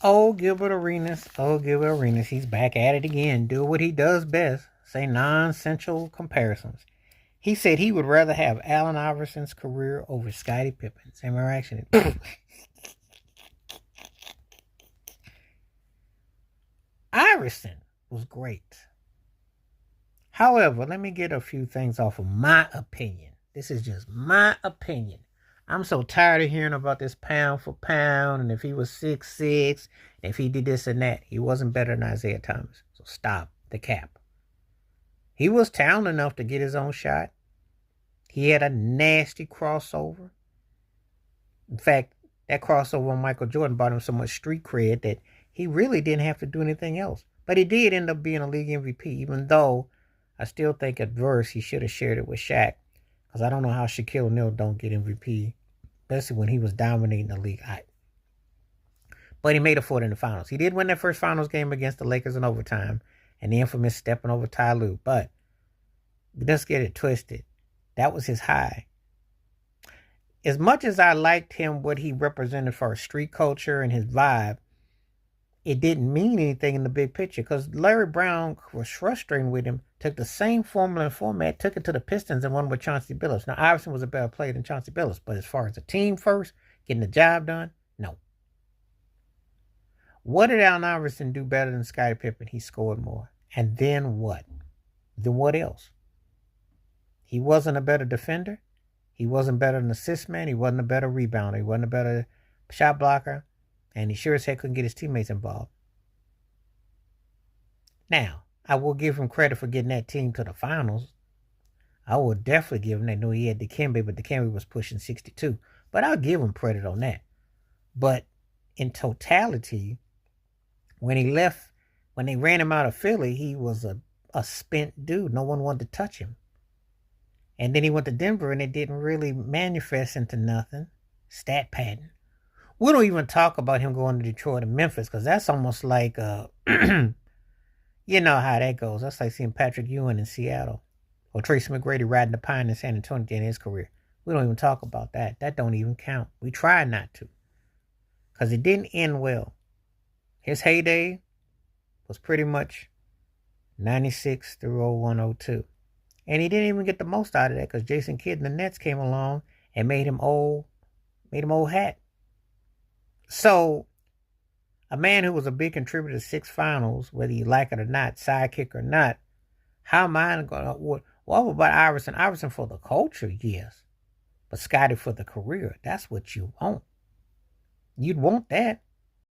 Oh, Gilbert Arenas. Oh, Gilbert Arenas. He's back at it again. Do what he does best. Say non-essential comparisons. He said he would rather have Allen Iverson's career over Scottie Pippen's. Am I right? Iverson was great. However, let me get a few things off of my opinion. This is just my opinion. I'm so tired of hearing about this pound for pound and if he was 6'6", and if he did this and that. He wasn't better than Isaiah Thomas. So stop the cap. He was talented enough to get his own shot. He had a nasty crossover. In fact, that crossover on Michael Jordan brought him so much street cred that he really didn't have to do anything else. But he did end up being a league MVP, even though I still think at verse he should have shared it with Shaq. Because I don't know how Shaquille O'Neal don't get MVP, especially when he was dominating the league. But he made it for it in the finals. He did win that first finals game against the Lakers in overtime, and the infamous stepping over Ty Lue. But let's get it twisted. That was his high. As much as I liked him, what he represented for street culture and his vibe, it didn't mean anything in the big picture because Larry Brown was frustrating with him, took the same formula and format, took it to the Pistons and won with Chauncey Billups. Now, Iverson was a better player than Chauncey Billups, but as far as the team first, getting the job done, no. What did Allen Iverson do better than Scottie Pippen? He scored more. And then what? Then what else? He wasn't a better defender. He wasn't better than assist man. He wasn't a better rebounder. He wasn't a better shot blocker. And he sure as heck couldn't get his teammates involved. Now, I will give him credit for getting that team to the finals. I will definitely give him that. No, he had Dikembe, but Dikembe was pushing 62. But I'll give him credit on that. But in totality, when he left, when they ran him out of Philly, he was a spent dude. No one wanted to touch him. And then he went to Denver, and it didn't really manifest into nothing. Stat pattern. We don't even talk about him going to Detroit and Memphis because that's almost like, you know how that goes. That's like seeing Patrick Ewing in Seattle or Tracy McGrady riding the pine in San Antonio in his career. We don't even talk about that. That don't even count. We try not to because it didn't end well. His heyday was pretty much 96 through 01, 02. And he didn't even get the most out of that because Jason Kidd and the Nets came along and made him old hat. So, a man who was a big contributor to 6 finals, whether you like it or not, sidekick or not, how am I going to... What about Iverson? Iverson for the culture, yes. But Scottie for the career, that's what you want. You'd want that.